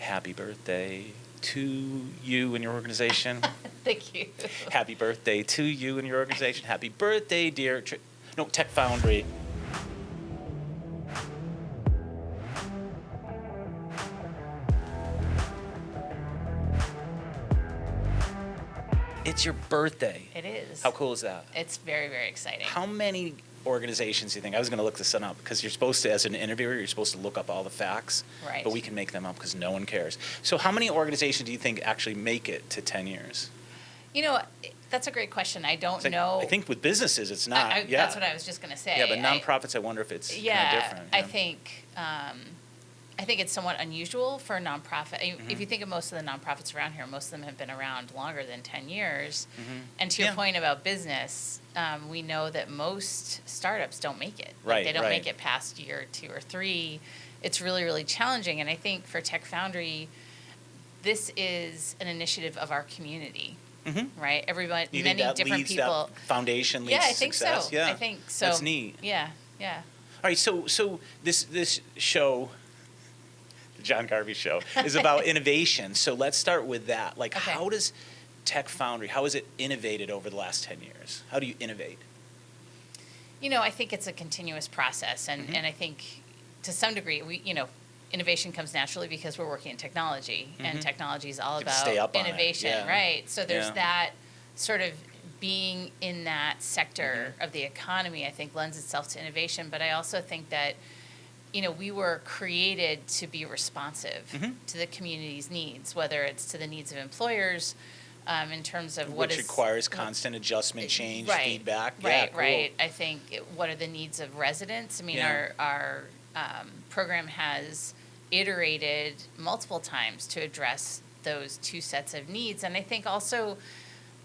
Happy birthday to you and your organization. Thank you. Happy birthday to you and your organization. Happy birthday, dear Tech Foundry. It's your birthday. It is. How cool is that? It's very, very exciting. How many organizations do you think? I was going to look this one up because you're supposed to, as an interviewer, you're supposed to look up all the facts. Right. But we can make them up because no one cares. So how many organizations do you think actually make it to 10 years? You know, that's a great question. I don't know. I think with businesses, it's not. That's what I was just going to say. Yeah, but nonprofits, I wonder if it's kind of different. I think it's somewhat unusual for a nonprofit. If you think of most of the nonprofits around here, most of them have been around longer than 10 years. And to your point about business, we know that most startups don't make it. They don't make it past year 2 or 3. It's really, really challenging. And I think for Tech Foundry, this is an initiative of our community. Right? Everybody, many different people. That foundation leads to success. Yeah, I think so. That's neat. Yeah. All right, so this show, the John Garvey Show, is about innovation. So let's start with that. Like, how does Tech Foundry, how has it innovated over the last 10 years? How do you innovate? You know, I think it's a continuous process, and I think to some degree, innovation comes naturally because we're working in technology, and technology is all about innovation, right? So there's that sort of being in that sector of the economy, I think, lends itself to innovation. But I also think that, we were created to be responsive to the community's needs, whether it's to the needs of employers, in terms of which requires constant adjustment, change, feedback. Right. I think what are the needs of residents? I mean, our program has iterated multiple times to address those two sets of needs. And I think also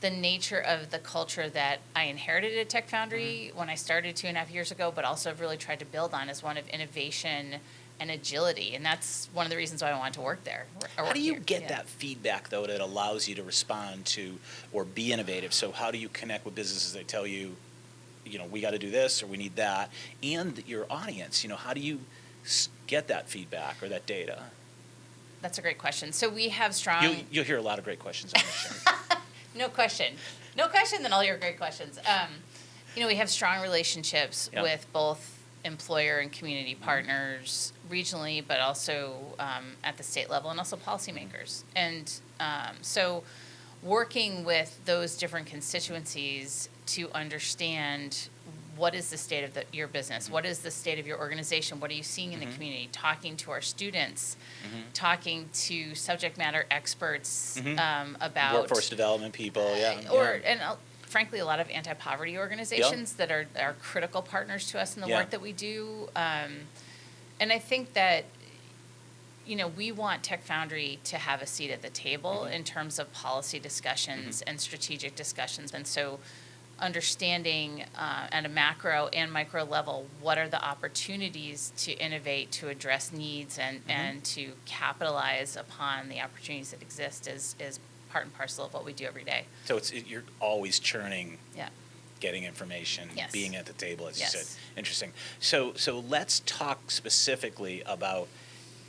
the nature of the culture that I inherited at Tech Foundry when I started 2.5 years ago, but also have really tried to build on, is one of innovation and agility. And that's one of the reasons why I wanted to work there. How do you get that feedback, though, that allows you to respond to or be innovative? So how do you connect with businesses that tell you, we got to do this or we need that? And your audience, how do you get that feedback or that data? That's a great question. So we have strong... You'll hear a lot of great questions on this show. No question, then I'll hear great questions. We have strong relationships with both employer and community partners regionally, but also at the state level, and also policymakers. And so working with those different constituencies to understand what is the state of your business, what is the state of your organization, what are you seeing in the community, talking to our students, talking to subject matter experts about workforce development people, frankly, a lot of anti-poverty organizations that are critical partners to us in the work that we do. And I think that, we want Tech Foundry to have a seat at the table in terms of policy discussions and strategic discussions. And so understanding at a macro and micro level, what are the opportunities to innovate, to address needs, and to capitalize upon the opportunities that exist is part and parcel of what we do every day. So you're always churning, getting information, being at the table, as you said. Interesting. So let's talk specifically about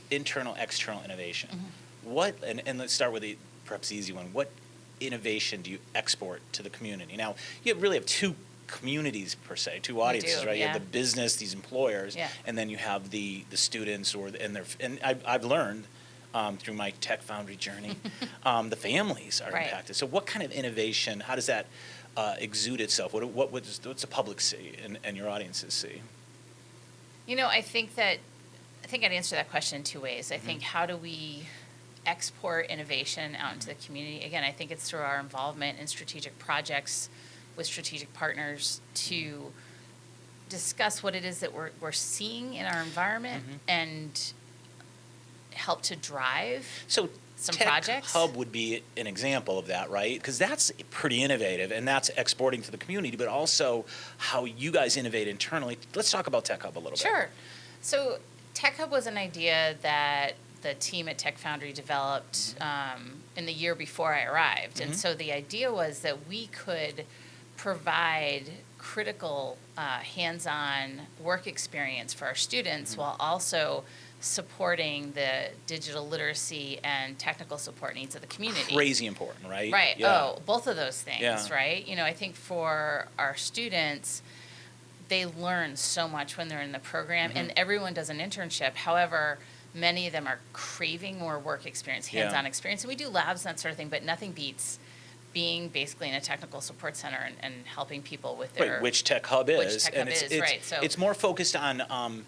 internal, external innovation. And let's start with the perhaps easy one. What innovation do you export to the community? Now, you really have two communities per se, two audiences, right? You have the business, these employers, and then you have the students and I've learned through my Tech Foundry journey, the families are impacted. So what kind of innovation, how does that exude itself? What's the public see and your audiences see? I think I'd answer that question in two ways. I think, how do we export innovation out into the community? Again, I think it's through our involvement in strategic projects with strategic partners to discuss what it is that we're seeing in our environment and help to drive some Tech projects. Hub would be an example of that, right? Because that's pretty innovative, and that's exporting to the community, but also how you guys innovate internally. Let's talk about Tech Hub a little bit. Sure. So Tech Hub was an idea that the team at Tech Foundry developed in the year before I arrived. And so the idea was that we could provide critical hands-on work experience for our students while also supporting the digital literacy and technical support needs of the community. Crazy important, right? Right. Yeah. Oh, both of those things, right? I think for our students, they learn so much when they're in the program, and everyone does an internship. However, many of them are craving more work experience, hands-on experience, and we do labs and that sort of thing, but nothing beats being basically in a technical support center and helping people with their... Right, which Tech Hub is. Which Tech Hub is, right. So it's more focused on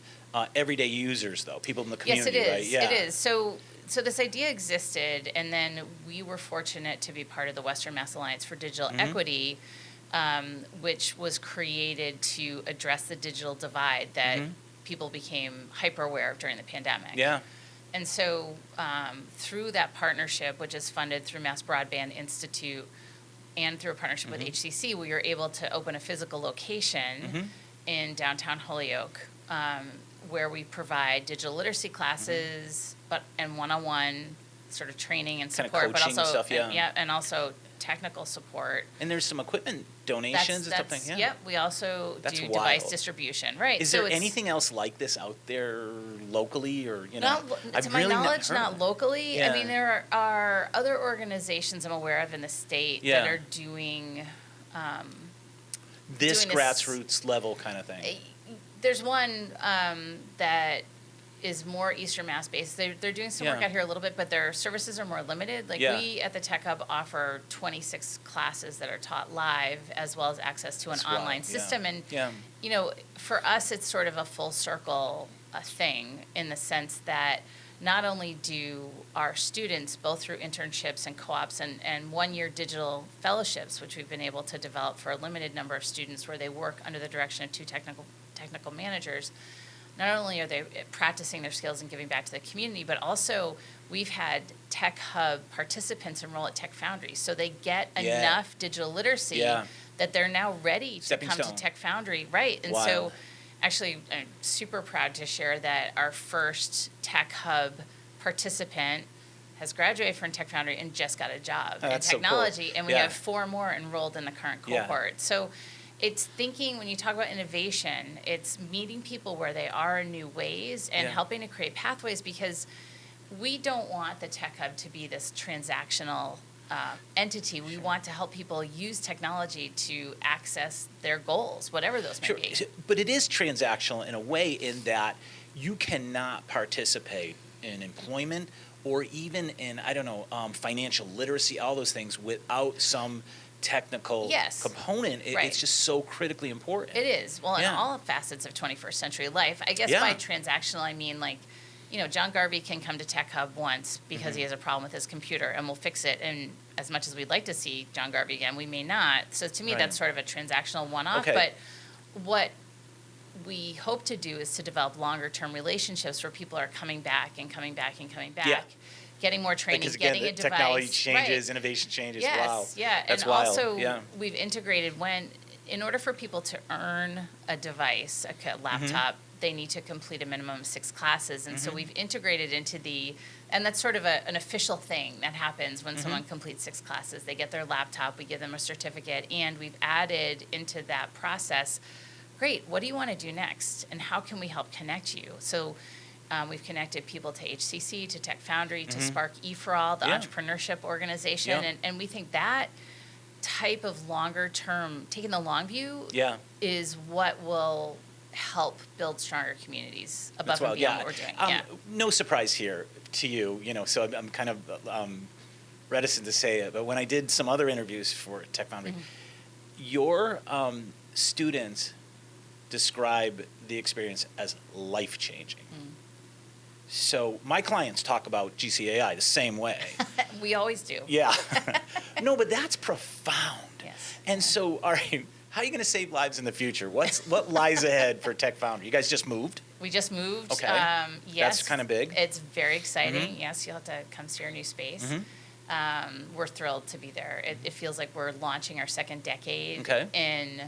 everyday users, though, people in the community, yes, it is. right? Yeah. It is. So this idea existed, and then we were fortunate to be part of the Western Mass Alliance for Digital Equity, which was created to address the digital divide that people became hyper-aware of during the pandemic. Yeah. And so through that partnership, which is funded through Mass Broadband Institute and through a partnership with HCC, we were able to open a physical location in downtown Holyoke where we provide digital literacy classes and one-on-one sort of training and support, but also stuff, and also technical support. And there's some equipment donations and stuff. Yeah. Yep. We also do device distribution. Right. Is there anything else like this out there locally, or to my knowledge, not locally. Yeah. I mean, there are other organizations I'm aware of in the state that are doing this grassroots level kind of thing. There's one that is more Eastern Mass based. They're doing some work out here a little bit, but their services are more limited. Like we at the Tech Hub offer 26 classes that are taught live, as well as access to an online system. And for us, it's sort of a full circle thing in the sense that not only do our students, both through internships and co-ops and one-year digital fellowships, which we've been able to develop for a limited number of students where they work under the direction of two technical managers, not only are they practicing their skills and giving back to the community, but also we've had Tech Hub participants enroll at Tech Foundry. So they get enough digital literacy that they're now ready to come to Tech Foundry. Right. And so actually I'm super proud to share that our first Tech Hub participant has graduated from Tech Foundry and just got a job in technology. So cool. And we have 4 more enrolled in the current cohort. So it's thinking, when you talk about innovation, it's meeting people where they are in new ways and helping to create pathways, because we don't want the Tech Hub to be this transactional entity. We want to help people use technology to access their goals, whatever those may be. But it is transactional in a way, in that you cannot participate in employment or even in, financial literacy, all those things, without some technical component. It's just so critically important. It is. Well, in all facets of 21st century life. I guess by transactional, I mean, like, John Garvey can come to Tech Hub once because he has a problem with his computer, and we'll fix it. And as much as we'd like to see John Garvey again, we may not. So to me, that's sort of a transactional one-off. But what we hope to do is to develop longer-term relationships where people are coming back and coming back and coming back. Getting more training, because again, getting a device. Technology changes, innovation changes. Yes, wow. That's and wild. Also, we've integrated in order for people to earn a device, a laptop, they need to complete a minimum of 6 classes. And so we've integrated into and that's sort of an official thing that happens when someone completes 6 classes. They get their laptop, we give them a certificate, and we've added into that process, great, what do you want to do next? And how can we help connect you? So we've connected people to HCC, to Tech Foundry, to Spark E4All, the entrepreneurship organization, and we think that type of longer-term, taking the long view, is what will help build stronger communities above and beyond what we're doing. No surprise here to you, so I'm kind of reticent to say it, but when I did some other interviews for Tech Foundry, your students describe the experience as life-changing. So my clients talk about GCAI the same way. We always do. Yeah. No, but that's profound. Yes. And so, all right, how are you going to save lives in the future? What lies ahead for Tech Foundry? You guys just moved? We just moved. Okay. Yes. That's kind of big. It's very exciting. Yes, you'll have to come see our new space. We're thrilled to be there. It feels like we're launching our second decade in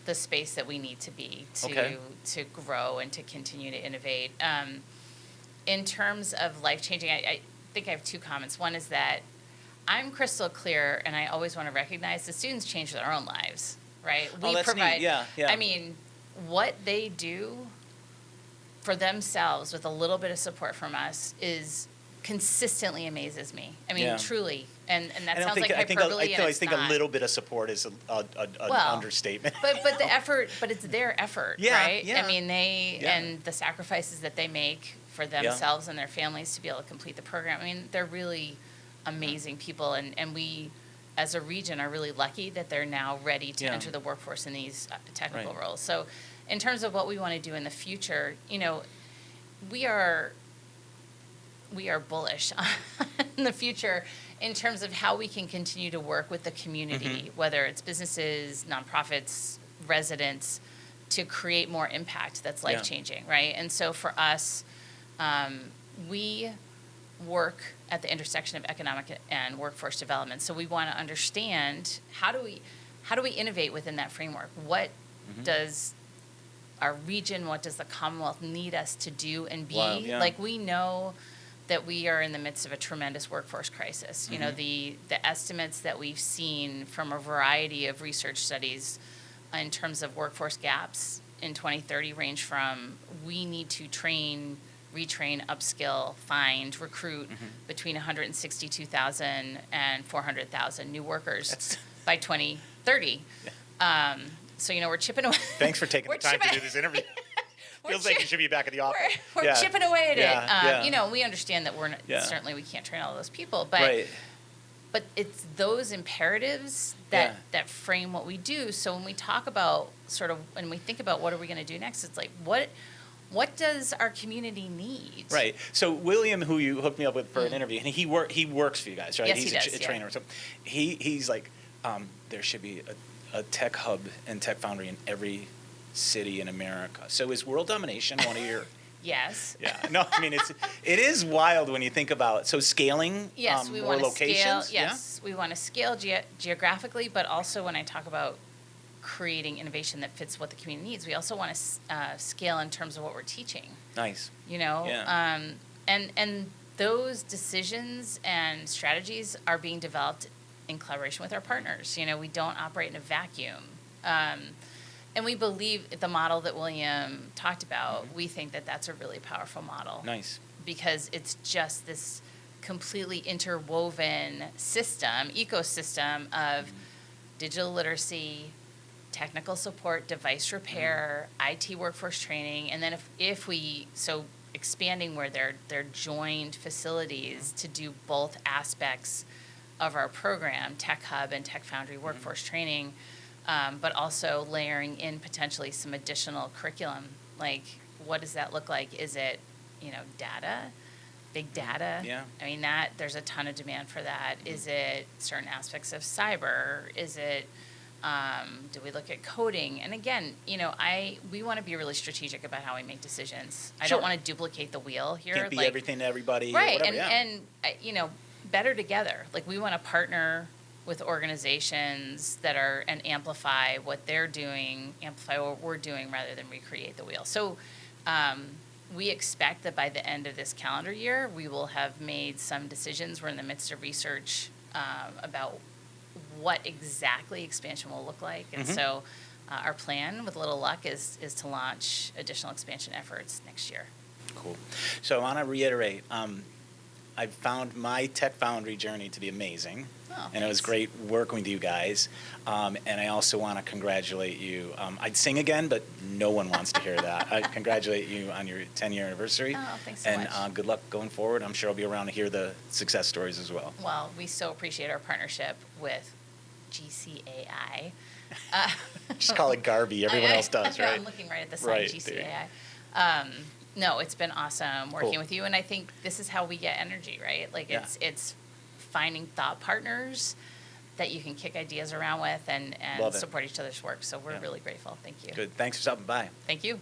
the space that we need to be to grow and to continue to innovate. In terms of life-changing, I think I have 2 comments. One is that I'm crystal clear, and I always want to recognize the students change their own lives, right? We that's provide, neat. Yeah. I mean, what they do for themselves with a little bit of support from us is consistently amazes me. I mean, truly. And that sounds like hyperbole. I think a little bit of support is an understatement. But the effort, but it's their effort, right? Yeah. I mean, and the sacrifices that they make for themselves and their families to be able to complete the program. I mean, they're really amazing people, and we, as a region, are really lucky that they're now ready to enter the workforce in these technical roles. So in terms of what we want to do in the future, we are bullish in the future in terms of how we can continue to work with the community, whether it's businesses, nonprofits, residents, to create more impact that's life-changing, right? And so for us, we work at the intersection of economic and workforce development. So we want to understand how do we innovate within that framework? What does our region, what does the Commonwealth need us to do and be? Like, we know that we are in the midst of a tremendous workforce crisis. You know, the estimates that we've seen from a variety of research studies in terms of workforce gaps in 2030 range from we need to train, retrain, upskill, find, recruit between 162,000 and 400,000 new workers by 2030. So, we're chipping away. Thanks for taking the time to do this interview. Feels like you should be back at the office. We're chipping away at it. We understand that certainly we can't train all those people, but but it's those imperatives that frame what we do. So when we talk about when we think about what are we going to do next, it's like what does our community need? Right. So William, who you hooked me up with for an interview, and he works for you guys, right? Yes, he's he does, a trainer. So he's like, there should be a tech hub and Tech Foundry in every city in America. So is world domination one of your? Yes. Yeah. No, I mean it is wild when you think about scaling. Yes, we want to scale. Yes, we want to scale geographically, but also when I talk about creating innovation that fits what the community needs, we also want to scale in terms of what we're teaching. Nice. And those decisions and strategies are being developed in collaboration with our partners. We don't operate in a vacuum. And we believe the model that William talked about, we think that that's a really powerful model. Nice. Because it's just this completely interwoven ecosystem of digital literacy, technical support, device repair, IT workforce training, and then if we expanding where they're joined facilities to do both aspects of our program, Tech Hub and Tech Foundry workforce training, but also layering in potentially some additional curriculum. Like, what does that look like? Is it, data, big data? Yeah. I mean, there's a ton of demand for that. Is it certain aspects of cyber? Is it, do we look at coding? And again, we want to be really strategic about how we make decisions. I don't want to duplicate the wheel here. Can't be everything to everybody. Right, or whatever, and better together. Like, we want to partner with organizations that and amplify what they're doing, amplify what we're doing rather than recreate the wheel. So we expect that by the end of this calendar year, we will have made some decisions. We're in the midst of research about what exactly expansion will look like. And so our plan, with a little luck, is to launch additional expansion efforts next year. Cool. So I want to reiterate, I found my Tech Foundry journey to be amazing. And it was great working with you guys. And I also want to congratulate you. I'd sing again, but no one wants to hear that. I congratulate you on your 10-year anniversary. Oh, thanks so much. And good luck going forward. I'm sure I'll be around to hear the success stories as well. Well, we so appreciate our partnership with GCAI. Just call it Garvey. Everyone else does, right? I'm looking right at the sign, GCAI. No, it's been awesome working with you, and I think this is how we get energy, right? Like, it's finding thought partners that you can kick ideas around with and support each other's work. So we're really grateful. Thank you. Good. Thanks for stopping by. Thank you.